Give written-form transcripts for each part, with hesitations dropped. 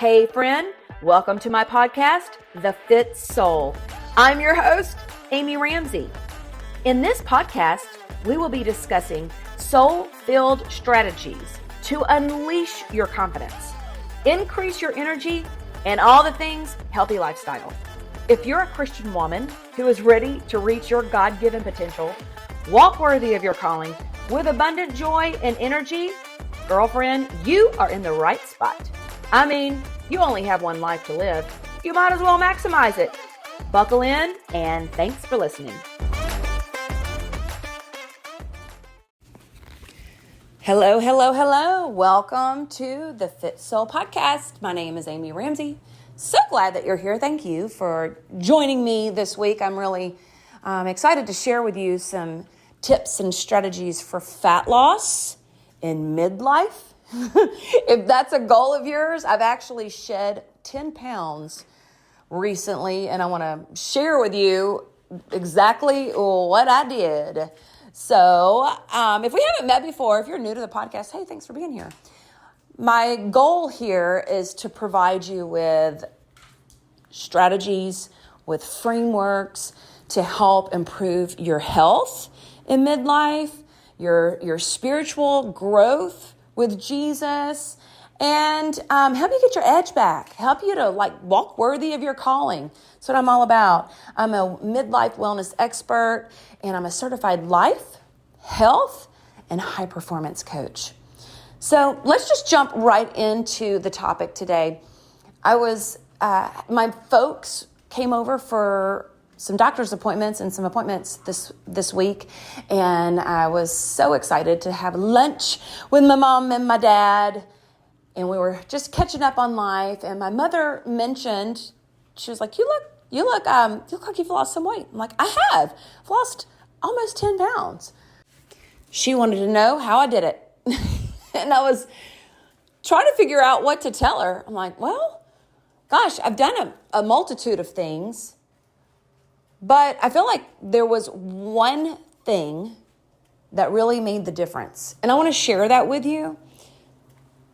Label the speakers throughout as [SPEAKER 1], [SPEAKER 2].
[SPEAKER 1] Hey friend, welcome to my podcast, The Fit Soul. I'm your host, Amy Ramsey. In this podcast, we will be discussing soul-filled strategies to unleash your confidence, increase your energy, and all the things healthy lifestyle. If you're a Christian woman who is ready to reach your God-given potential, walk worthy of your calling with abundant joy and energy, girlfriend, you are in the right spot. I mean, you only have one life to live. You might as well maximize it. Buckle in, and thanks for listening. Hello. Welcome to the Fit Soul Podcast. My name is Amy Ramsey. So glad that you're here. Thank you for joining me this week. I'm really excited to share with you some tips and strategies for fat loss in midlife. If that's a goal of yours, I've actually shed 10 pounds recently, and I want to share with you exactly what I did. So if we haven't met before, if you're new to the podcast, hey, thanks for being here. My goal here is to provide you with strategies, with frameworks to help improve your health in midlife, your spiritual growth with Jesus, and help you get your edge back, help you to walk worthy of your calling. That's what I'm all about. I'm a midlife wellness expert, and I'm a certified life, health, and high performance coach. So let's just jump right into the topic today. My folks came over for some doctor's appointments and some appointments this week. And I was so excited to have lunch with my mom and my dad. And we were just catching up on life. And my mother mentioned, she was like, you look like you've lost some weight. I'm like, I have. I've lost almost 10 pounds. She wanted to know how I did it. And I was trying to figure out what to tell her. I'm like, well, gosh, I've done a multitude of things. But I feel like there was one thing that really made the difference. And I want to share that with you.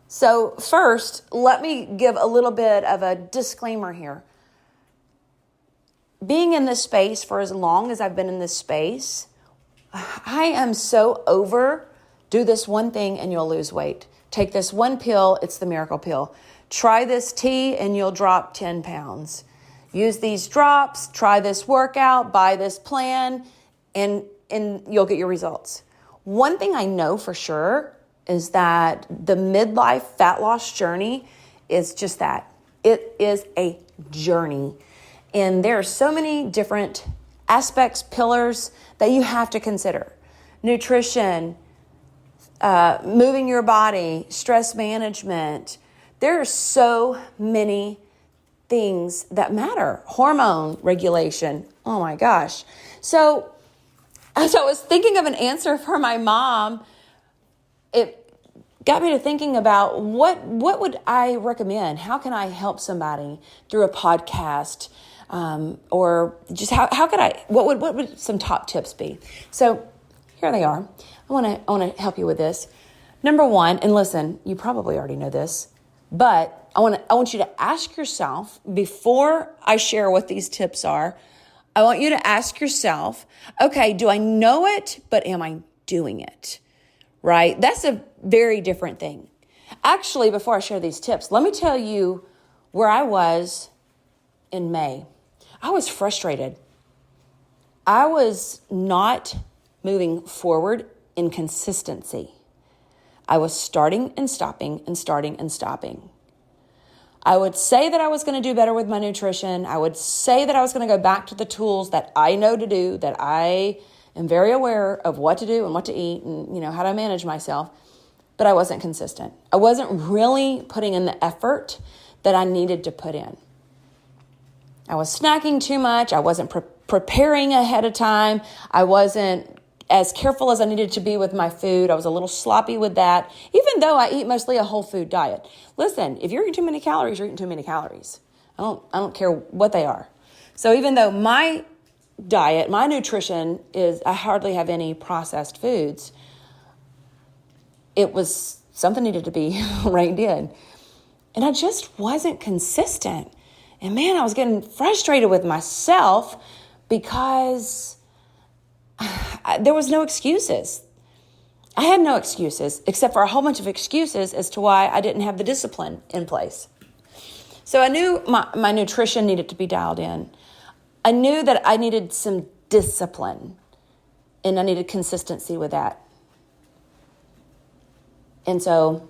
[SPEAKER 1] So first, let me give a little bit of a disclaimer here. Being in this space for as long as I've been in this space, I am so over, do this one thing and you'll lose weight. Take this one pill, it's the miracle pill. Try this tea and you'll drop 10 pounds. Use these drops, try this workout, buy this plan, and you'll get your results. One thing I know for sure is that the midlife fat loss journey is just that. It is a journey. And there are so many different aspects, pillars that you have to consider. Nutrition, moving your body, stress management. There are so many things that matter. Hormone regulation. Oh my gosh. So as I was thinking of an answer for my mom, it got me to thinking about what would I recommend? How can I help somebody through a podcast? Or just how could what would some top tips be? So here they are. I want to help you with this. Number one, and listen, you probably already know this, but I want you to ask yourself, before I share what these tips are, I want you to ask yourself, okay, do I know it, but am I doing it? Right? That's a very different thing. Actually, before I share these tips, let me tell you where I was in May. I was frustrated. I was not moving forward in consistency. I was starting and stopping and starting and stopping. I would say that I was going to do better with my nutrition. I would say that I was going to go back to the tools that I know to do, that I am very aware of what to do and what to eat and, how to manage myself. But I wasn't consistent. I wasn't really putting in the effort that I needed to put in. I was snacking too much. I wasn't preparing ahead of time. I wasn't as careful as I needed to be with my food. I was a little sloppy with that, even though I eat mostly a whole food diet. Listen, if you're eating too many calories, you're eating too many calories. I don't care what they are. So even though my diet, my nutrition is, I hardly have any processed foods, it was something needed to be reined in. And I just wasn't consistent. And man, I was getting frustrated with myself because there was no excuses. I had no excuses except for a whole bunch of excuses as to why I didn't have the discipline in place. So I knew my nutrition needed to be dialed in. I knew that I needed some discipline and I needed consistency with that. And so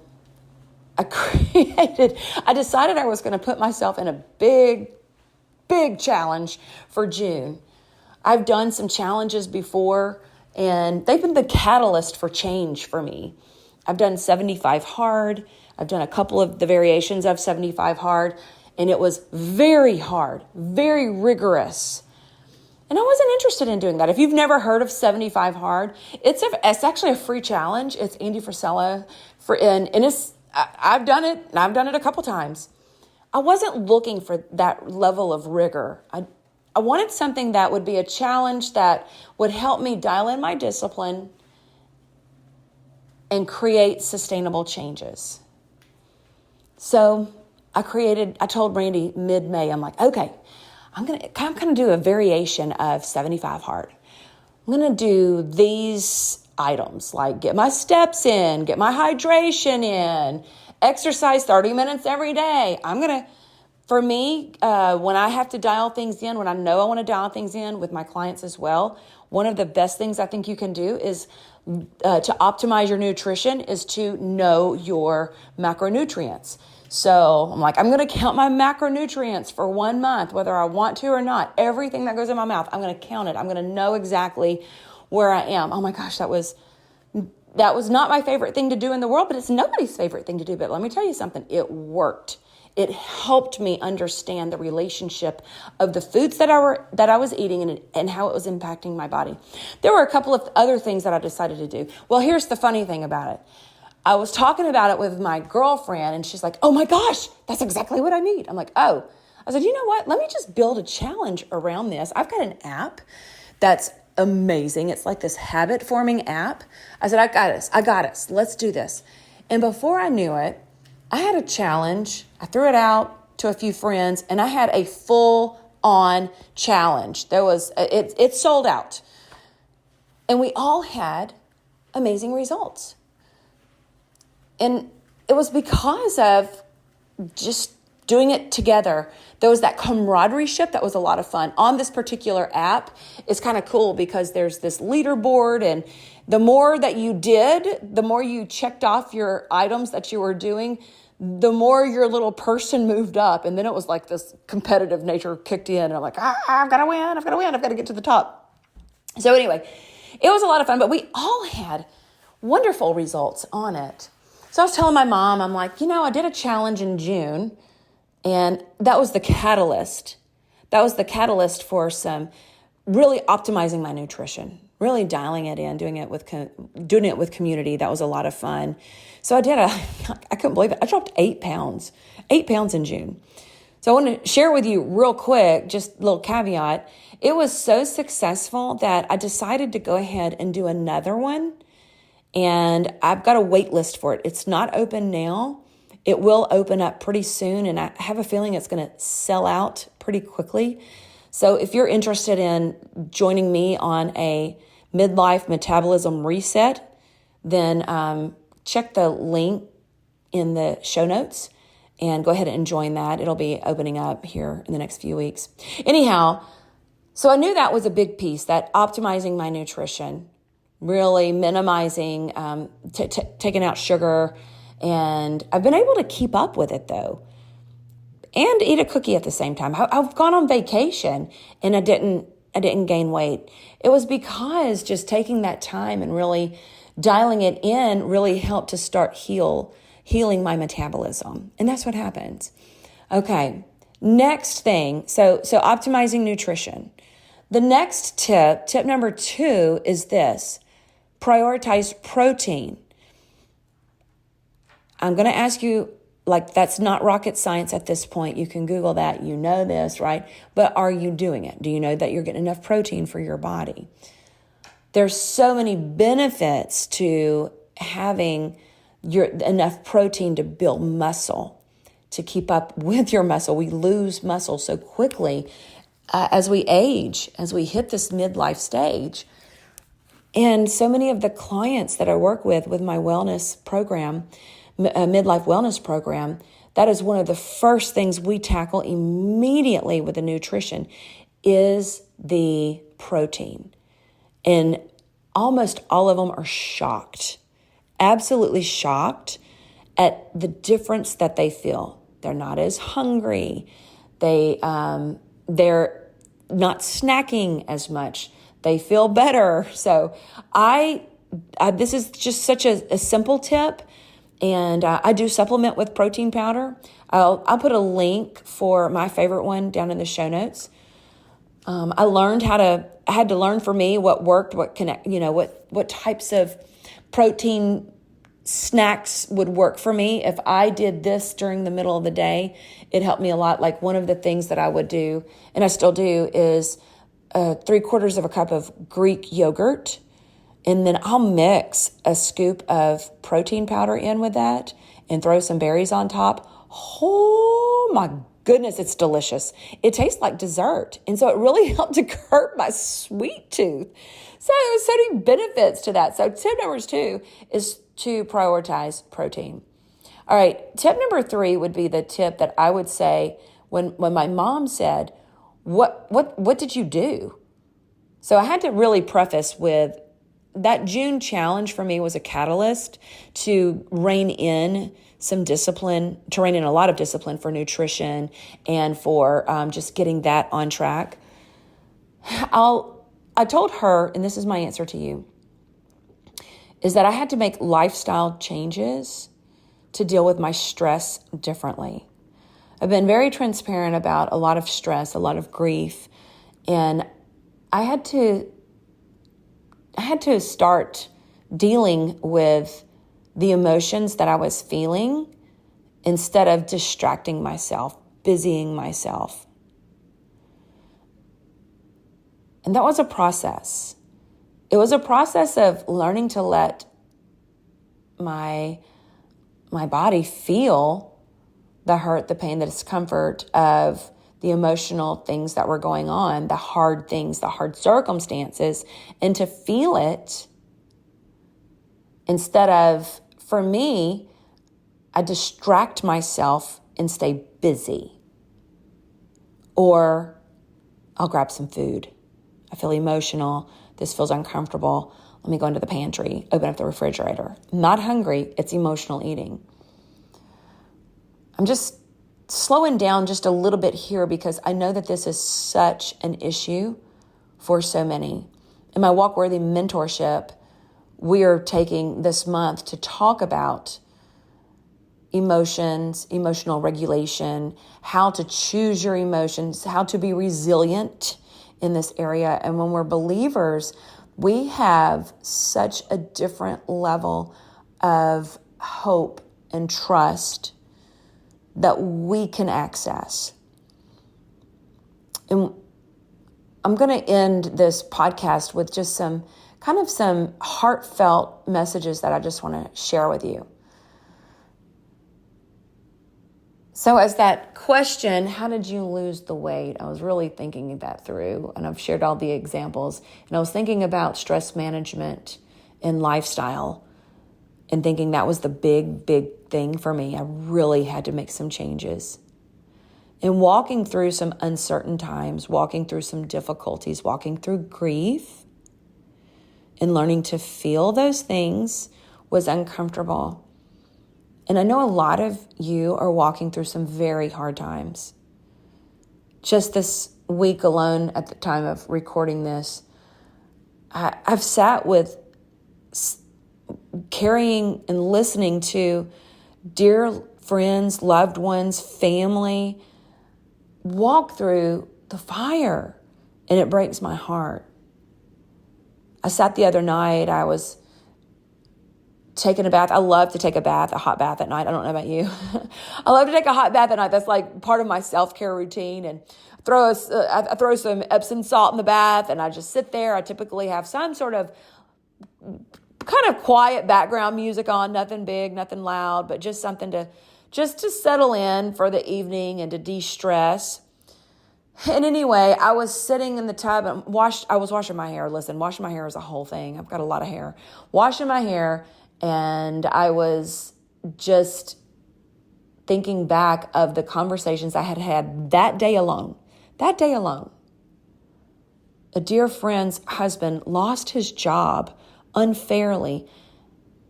[SPEAKER 1] I decided I was going to put myself in a big challenge for June. I've done some challenges before, and they've been the catalyst for change for me. I've done 75 hard. I've done a couple of the variations of 75 hard, and it was very hard, very rigorous. And I wasn't interested in doing that. If you've never heard of 75 hard, it's actually a free challenge. It's Andy Frisella, and I've done it, and I've done it a couple times. I wasn't looking for that level of rigor. I wanted something that would be a challenge that would help me dial in my discipline and create sustainable changes. So I told Randy mid-May, I'm like, okay, I'm gonna do a variation of 75 hard. I'm gonna do these items, like get my steps in, get my hydration in, exercise 30 minutes every day. For me, when I have to dial things in, when I know I want to dial things in with my clients as well, one of the best things I think you can do is to optimize your nutrition is to know your macronutrients. So I'm like, I'm going to count my macronutrients for 1 month, whether I want to or not. Everything that goes in my mouth, I'm going to count it. I'm going to know exactly where I am. Oh my gosh, that was not my favorite thing to do in the world, but it's nobody's favorite thing to do. But let me tell you something, it worked. It helped me understand the relationship of the foods that I was eating and how it was impacting my body. There were a couple of other things that I decided to do. Well, here's the funny thing about it. I was talking about it with my girlfriend, and she's like, oh my gosh, that's exactly what I need. I'm like, oh. I said, you know what? Let me just build a challenge around this. I've got an app that's amazing. It's like this habit-forming app. I said, I got us. Let's do this. And before I knew it, I had a challenge. I threw it out to a few friends, and I had a full-on challenge. It sold out. And we all had amazing results. And it was because of just doing it together. There was that camaraderie-ship that was a lot of fun. On this particular app, it's kind of cool because there's this leaderboard, and the more that you did, the more you checked off your items that you were doing, the more your little person moved up. And then it was like this competitive nature kicked in. And I'm like, I've got to win. I've got to get to the top. So anyway, it was a lot of fun, but we all had wonderful results on it. So I was telling my mom, I'm like, I did a challenge in June, and that was the catalyst. That was the catalyst for some really optimizing my nutrition, really dialing it in, doing it with community. That was a lot of fun. So I couldn't believe it. I dropped 8 pounds in June. So I want to share with you real quick, just a little caveat. It was so successful that I decided to go ahead and do another one. And I've got a wait list for it. It's not open now. It will open up pretty soon. And I have a feeling it's going to sell out pretty quickly. So if you're interested in joining me on a midlife metabolism reset, then check the link in the show notes and go ahead and join that. It'll be opening up here in the next few weeks. Anyhow, so I knew that was a big piece, that optimizing my nutrition, really minimizing, taking out sugar. And I've been able to keep up with it though, and eat a cookie at the same time. I've gone on vacation and I didn't gain weight. It was because just taking that time and really dialing it in really helped to start healing my metabolism. And that's what happens. Okay. Next thing. So optimizing nutrition. The next tip number 2 is this: prioritize protein. I'm going to ask you, that's not rocket science at this point. You can Google that. You know this, right? But are you doing it? Do you know that you're getting enough protein for your body? There's so many benefits to having enough protein to build muscle, to keep up with your muscle. We lose muscle so quickly as we age, as we hit this midlife stage. And so many of the clients that I work with my wellness program, midlife wellness program, that is one of the first things we tackle immediately with the nutrition is the protein. And almost all of them are shocked, absolutely shocked at the difference that they feel. They're not as hungry. They're not snacking as much. They feel better. So this is just such a simple tip. And I do supplement with protein powder. I'll put a link for my favorite one down in the show notes. I had to learn for me what worked, what types of protein snacks would work for me. If I did this during the middle of the day, it helped me a lot. Like one of the things that I would do, and I still do, is 3/4 of a cup of Greek yogurt. And then I'll mix a scoop of protein powder in with that and throw some berries on top. Oh my goodness, it's delicious. It tastes like dessert. And so it really helped to curb my sweet tooth. So there was so many benefits to that. So tip number 2 is to prioritize protein. All right, tip number 3 would be the tip that I would say when my mom said, what did you do? So I had to really preface with that June challenge for me was a catalyst to rein in a lot of discipline for nutrition and for just getting that on track. I told her, and this is my answer to you, is that I had to make lifestyle changes to deal with my stress differently. I've been very transparent about a lot of stress, a lot of grief, and I had to start dealing with the emotions that I was feeling instead of distracting myself, busying myself. And that was a process. It was a process of learning to let my body feel the hurt, the pain, the discomfort of the emotional things that were going on, the hard things, the hard circumstances, and to feel it instead of, for me, I distract myself and stay busy. Or I'll grab some food. I feel emotional. This feels uncomfortable. Let me go into the pantry, open up the refrigerator. I'm not hungry. It's emotional eating. I'm just slowing down just a little bit here because I know that this is such an issue for so many. In my Walk Worthy mentorship, we are taking this month to talk about emotions, emotional regulation, how to choose your emotions, how to be resilient in this area. And when we're believers, we have such a different level of hope and trust that we can access. And I'm going to end this podcast with just some heartfelt messages that I just want to share with you. So as that question, how did you lose the weight? I was really thinking that through, and I've shared all the examples. And I was thinking about stress management and lifestyle and thinking that was the big thing for me. I really had to make some changes. And walking through some uncertain times, walking through some difficulties, walking through grief, and learning to feel those things was uncomfortable. And I know a lot of you are walking through some very hard times. Just this week alone, at the time of recording this, I've sat with carrying and listening to dear friends, loved ones, family walk through the fire, and it breaks my heart. I sat the other night, I was taking a bath. I love to take a hot bath at night. I don't know about you. I love to take a hot bath at night. That's like part of my self-care routine. And I throw some Epsom salt in the bath, and I just sit there. I typically have some sort of kind of quiet background music on, nothing big, nothing loud, but just something to just to settle in for the evening and to de-stress. And anyway, I was sitting in the tub and I was washing my hair. Listen, washing my hair is a whole thing. I've got a lot of hair. Washing my hair, and I was just thinking back of the conversations I had had that day alone. That day alone. A dear friend's husband lost his job unfairly.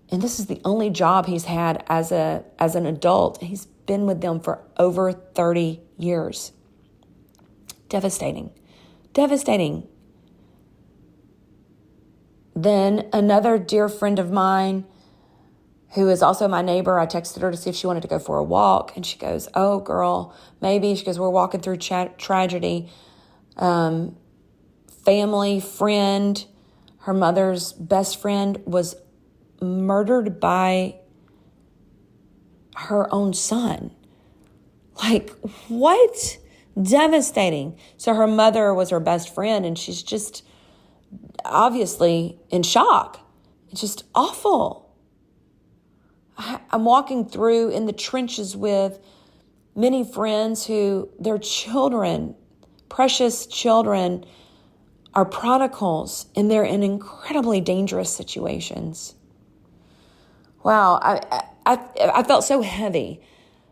[SPEAKER 1] And this is the only job he's had as an adult. He's been with them for over 30 years. Devastating. Devastating. Then another dear friend of mine, who is also my neighbor, I texted her to see if she wanted to go for a walk. And she goes, oh, girl, maybe. She goes, we're walking through tragedy. Family, friend, her mother's best friend was murdered by her own son. Like, what? Devastating. So her mother was her best friend, and she's just obviously in shock. It's just awful. I'm walking through in the trenches with many friends who their children, precious children, are prodigals, and they're in incredibly dangerous situations. Wow, I felt so heavy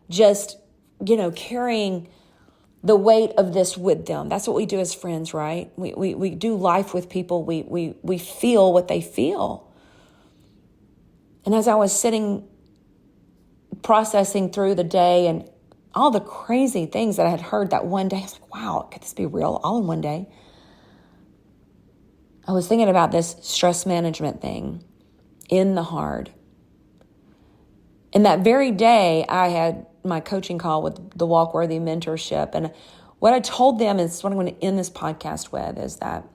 [SPEAKER 1] just, carrying the weight of this with them. That's what we do as friends, right? We do life with people. We feel what they feel. And as I was sitting, processing through the day and all the crazy things that I had heard that one day, I was like, wow, could this be real all in one day? I was thinking about this stress management thing in the hard. And that very day, I had my coaching call with the Walkworthy Mentorship. And what I told them is what I'm going to end this podcast with is that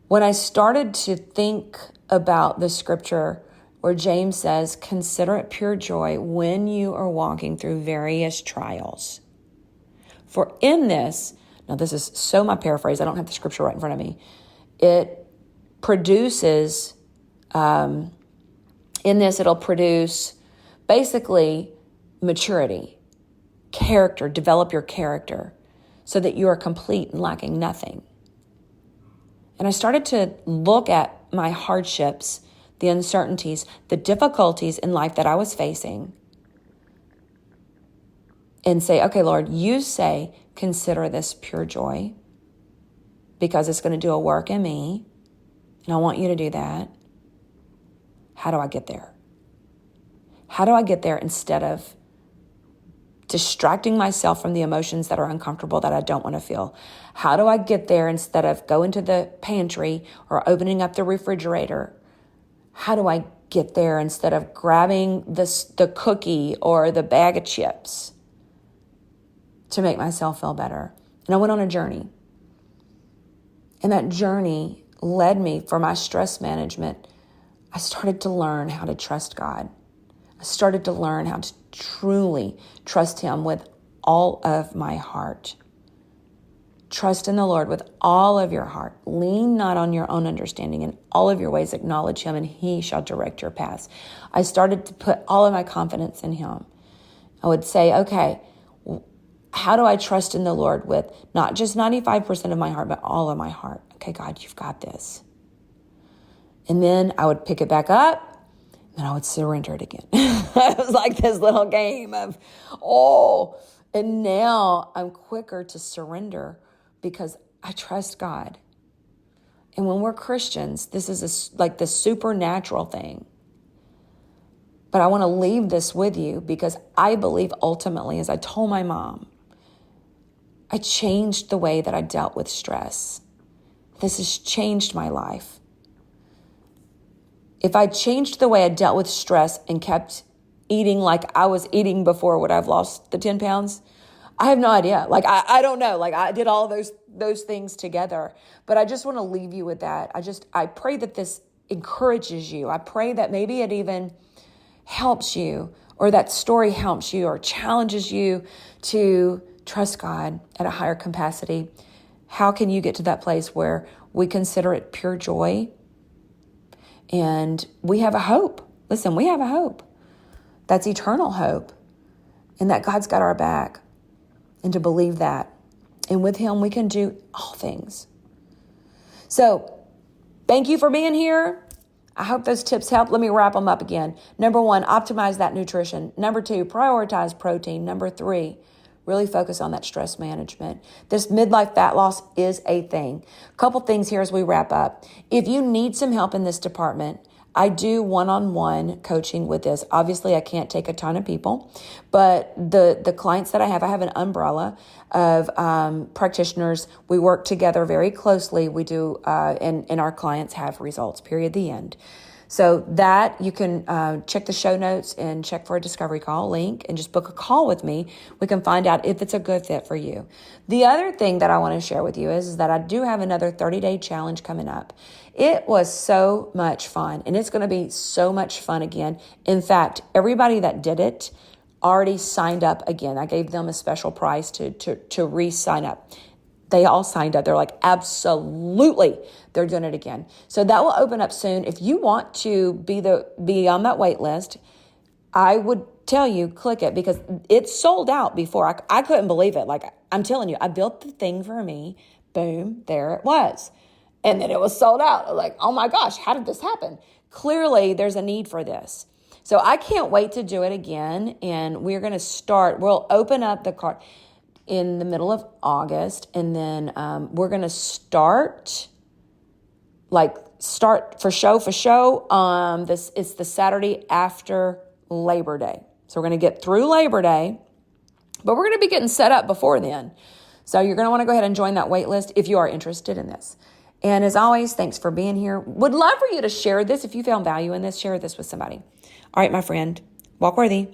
[SPEAKER 1] when I started to think about the scripture where James says, consider it pure joy when you are walking through various trials. For in this, now this is so my paraphrase, I don't have the scripture right in front of me. It produces, in this, it'll produce basically maturity, character, develop your character so that you are complete and lacking nothing. And I started to look at my hardships, the uncertainties, the difficulties in life that I was facing and say, okay, Lord, you say, consider this pure joy because it's going to do a work in me, and I want you to do that. How do I get there? How do I get there instead of distracting myself from the emotions that are uncomfortable that I don't want to feel? How do I get there instead of going to the pantry or opening up the refrigerator? How do I get there instead of grabbing the cookie or the bag of chips to make myself feel better? And I went on a journey. And that journey led me, for my stress management, I started to learn how to trust God. I started to learn how to truly trust Him with all of my heart. Trust in the Lord with all of your heart. Lean not on your own understanding. In all of your ways acknowledge Him, and He shall direct your paths. I started to put all of my confidence in Him. I would say, okay, how do I trust in the Lord with not just 95% of my heart, but all of my heart? Okay, God, you've got this. And then I would pick it back up, and I would surrender it again. It was like this little game of, and now I'm quicker to surrender because I trust God. And when we're Christians, this is like the supernatural thing. But I want to leave this with you because I believe ultimately, as I told my mom, I changed the way that I dealt with stress. This has changed my life. If I changed the way I dealt with stress and kept eating like I was eating before, would I have lost the 10 pounds? I have no idea. Like, I don't know. Like, I did all those things together. But I just want to leave you with that. I pray that this encourages you. I pray that maybe it even helps you, or that story helps you or challenges you to trust God at a higher capacity. How can you get to that place where we consider it pure joy? And we have a hope. Listen, we have a hope. That's eternal hope. and that God's got our back, and to believe that. And with him, we can do all things. So thank you for being here. I hope those tips help. Let me wrap them up again. Number 1, optimize that nutrition. Number 2, prioritize protein. Number 3, really focus on that stress management. This midlife fat loss is a thing. A couple things here as we wrap up. If you need some help in this department, I do one-on-one coaching with this. Obviously, I can't take a ton of people, but the clients that I have an umbrella of practitioners. We work together very closely. We do, and our clients have results, period, the end. So that you can check the show notes and check for a discovery call link and just book a call with me. We can find out if it's a good fit for you. The other thing that I want to share with you is that I do have another 30-day challenge coming up. It was so much fun, and it's going to be so much fun again. In fact, everybody that did it already signed up again. I gave them a special price to re-sign up. They all signed up. They're like, absolutely, they're doing it again. So that will open up soon. If you want to be on that wait list, I would tell you, click it, because it sold out before. I couldn't believe it. Like, I'm telling you, I built the thing for me. Boom, there it was. And then it was sold out. I was like, oh my gosh, how did this happen? Clearly, there's a need for this. So I can't wait to do it again. And we're going to start. We'll open up the card in the middle of August. And then we're going to start for show. It's the Saturday after Labor Day. So we're going to get through Labor Day, but we're going to be getting set up before then. So you're going to want to go ahead and join that wait list if you are interested in this. And as always, thanks for being here. Would love for you to share this. If you found value in this, share this with somebody. All right, my friend, walk worthy.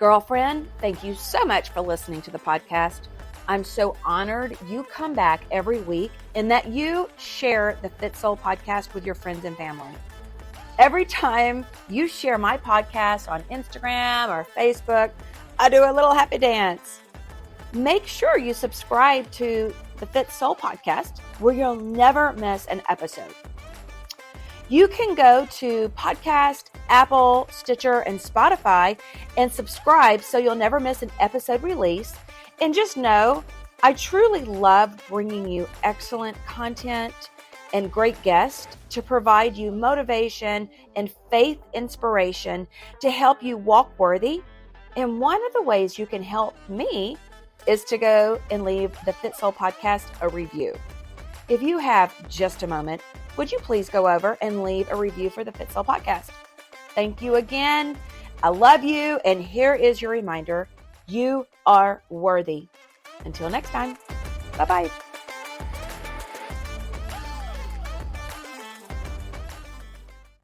[SPEAKER 1] Girlfriend, thank you so much for listening to the podcast. I'm so honored you come back every week and that you share the Fit Soul podcast with your friends and family. Every time you share my podcast on Instagram or Facebook, I do a little happy dance. Make sure you subscribe to the Fit Soul podcast where you'll never miss an episode. You can go to Podcast, Apple, Stitcher, and Spotify and subscribe so you'll never miss an episode release. And just know, I truly love bringing you excellent content and great guests to provide you motivation and faith inspiration to help you walk worthy. And one of the ways you can help me is to go and leave the Fit Soul podcast a review. If you have just a moment, would you please go over and leave a review for the Fit Soul podcast? Thank you again. I love you. And here is your reminder. You are worthy. Until next time. Bye-bye.